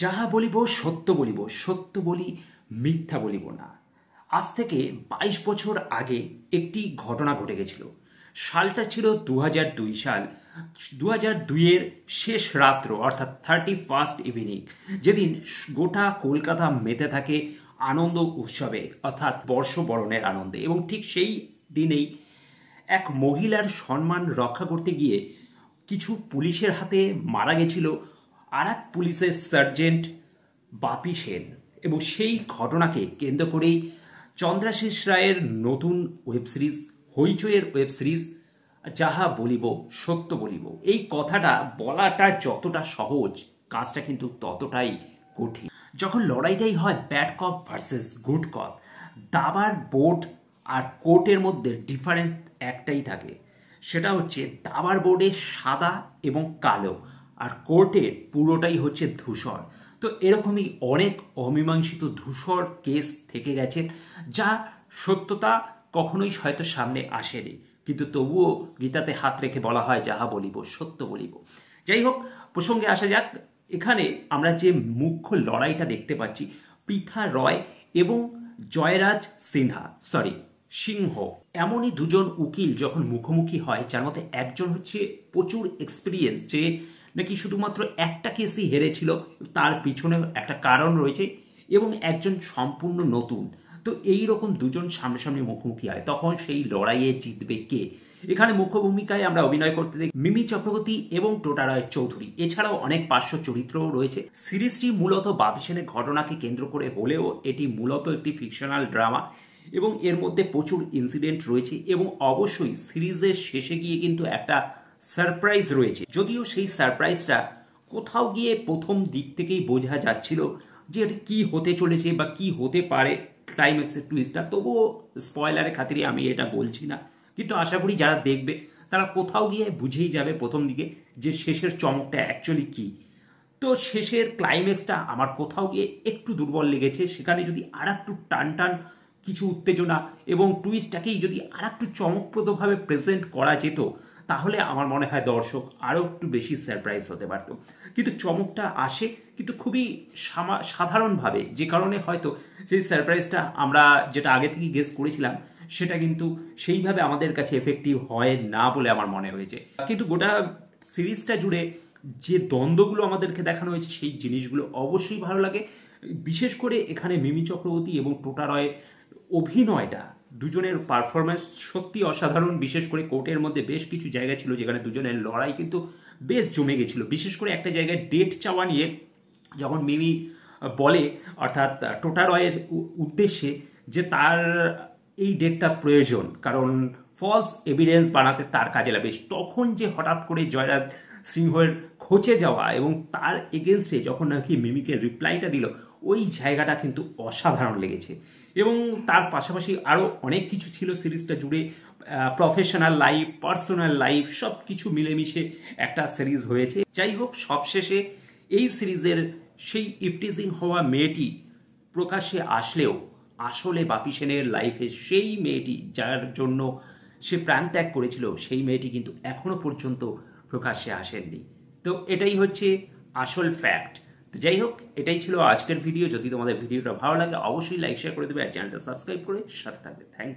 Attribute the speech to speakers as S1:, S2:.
S1: যাহা বলিব সত্য বলিব, সত্য বলি মিথ্যা বলিব না। আজ থেকে ২২ বছর আগে একটি ঘটনা ঘটে গেছিল। সালটা ছিল ২০০২ সাল। ২০০২-এর শেষ রাত্র, অর্থাৎ 31st ইভিনিং, যেদিন গোটা কলকাতা মেতে থাকে আনন্দ উৎসবে, অর্থাৎ বর্ষবরণের আনন্দে। এবং ঠিক সেই দিনেই এক মহিলার সম্মান রক্ষা করতে গিয়ে কিছু পুলিশের হাতে মারা গেছিল আর এক পুলিশের সার্জেন্ট বাপি সেন। এবং সেই ঘটনাকে কেন্দ্র করেই চন্দ্রাশিস রায়ের নতুন ওয়েব সিরিজ, হইচইয়ের ওয়েব সিরিজ যাহা বলিব সত্য বলিব। এই কথাটা বলাটা যতটা সহজ, কাজটা কিন্তু ততটাই কঠিন। যখন লড়াইটাই হয় ব্যাড কপ ভার্সেস গুড কপ, দাবার বোর্ড আর কোর্টের মধ্যে ডিফারেন্ট একটাই থাকে, সেটা হচ্ছে দাবার বোর্ডে সাদা এবং কালো, আর কোর্টে পুরোটাই হচ্ছে ধূসর। তো এরকমই অনেক অমীমাংসিত ধূসর কেস থেকে গেছে, যা সত্যতা কখনোই হয়তো সামনে আসেনি, কিন্তু তবুও গীতাতে হাত রেখে বলা হয় যাহা বলিব সত্য বলিব। যাই হোক, প্রসঙ্গে আসা যাক। এখানে আমরা যে মুখ্য লড়াইটা দেখতে পাচ্ছি, পৃথা রয় এবং জয়রাজ সিংহ, এমনই দুজন উকিল যখন মুখোমুখি হয়, যার মধ্যে একজন হচ্ছে প্রচুর এক্সপিরিয়েন্স, যে নাকি শুধুমাত্র একটা কেসই হেরেছিল, তার পিছনে একটা কারণ রয়েছে, এবং একজন সম্পূর্ণ নতুন। তো এই রকম দুজন সামনাসামনি মুখোমুখি হয়, তখন সেই লড়াইয়ে জিতবে কে? এখানে মুখ্য ভূমিকায় আমরা অভিনয় করতে দেখি মিমি চক্রবর্তী এবং টোটা রায় চৌধুরী। এছাড়াও অনেক পার্শ্ব চরিত্রও রয়েছে। সিরিজটি মূলত বাপি সেনের ঘটনাকে কেন্দ্র করে হলেও এটি মূলত একটি ফিকশনাল ড্রামা, এবং এর মধ্যে প্রচুর ইনসিডেন্ট রয়েছে। এবং অবশ্যই সিরিজের শেষে গিয়ে কিন্তু একটা সারপ্রাইজ রয়েছে, যদিও সেই সারপ্রাইজটা কোথাও গিয়ে প্রথম দিক থেকেই বোঝা যাচ্ছিল যে এটা কি হতে চলেছে বা কি হতে পারে ক্লাইম্যাক্সের টুইস্টটা। তবুও স্পয়লারের খাতিরে আমি এটা বলছি না, কিন্তু আশা করি যারা দেখবে তারা কোথাও গিয়ে বুঝেই যাবে প্রথম দিকে যে শেষের চমকটা অ্যাকচুয়ালি কি। তো শেষের ক্লাইম্যাক্সটা আমার কোথাও গিয়ে একটু দুর্বল লেগেছে। সেখানে যদি আর একটু টান কিছু উত্তেজনা এবং টুইস্টটাকেই যদি আর একটু চমকপ্রদভাবে প্রেজেন্ট করা যেত, তাহলে আমার মনে হয় দর্শক আরও একটু বেশি সারপ্রাইজ হতে পারত। কিন্তু চমকটা আসে, কিন্তু খুবই সাধারণভাবে, যে কারণে হয়তো সেই সারপ্রাইজটা আমরা যেটা আগে থেকে গেস করেছিলাম সেটা কিন্তু সেইভাবে আমাদের কাছে এফেক্টিভ হয় না বলে আমার মনে হয়েছে। কিন্তু গোটা সিরিজটা জুড়ে যে দ্বন্দ্বগুলো আমাদেরকে দেখানো হয়েছে, সেই জিনিসগুলো অবশ্যই ভালো লাগে। বিশেষ করে এখানে মিমি চক্রবর্তী এবং টোটা রয় অভিনয়টা, দুজনের পারফরমেন্স সত্যি অসাধারণ। বিশেষ করে কোর্টের মধ্যে বেশ কিছু জায়গা ছিল যেখানে দুজনের লড়াই কিন্তু বেশ জমে গেছিল। বিশেষ করে একটা জায়গায় ডেট চাওয়া নিয়ে যখন মিমি বলে, অর্থাৎ টোটা রয়ের উদ্দেশ্যে, যে তার এই ডেটটা প্রয়োজন কারণ ফলস এভিডেন্স বানাতে তার কাজে লাগবে, তখন যে হঠাৎ করে জয়রাজ সিংহের খোঁজে যাওয়া এবং তার এগেনস্টে যখন নাকি মিমিকে রিপ্লাইটা দিল, ওই জায়গাটা কিন্তু অসাধারণ লেগেছে। এবং তার পাশাপাশি আরও অনেক কিছু ছিল সিরিজটা জুড়ে, প্রফেশনাল লাইফ, পার্সোনাল লাইফ, সব কিছু মিলেমিশে একটা সিরিজ হয়েছে। যাই হোক, সবশেষে এই সিরিজের সেই ইফটিজিং হওয়া মেয়েটি প্রকাশ্যে আসলেও আসলে বাপি সেনের লাইফে সেই মেয়েটি যার জন্য সে প্রাণত্যাগ করেছিল, সেই মেয়েটি কিন্তু এখনো পর্যন্ত প্রকাশ্যে আসেননি। তো এটাই হচ্ছে আসল ফ্যাক্ট। তো যাই হোক, এটাই ছিল আজকের ভিডিও। যদি তোমাদের ভিডিওটা ভালো লাগে অবশ্যই লাইক শেয়ার করে দেবে আর চ্যানেলটা সাবস্ক্রাইব করে সাথে থাকবে। Thank you.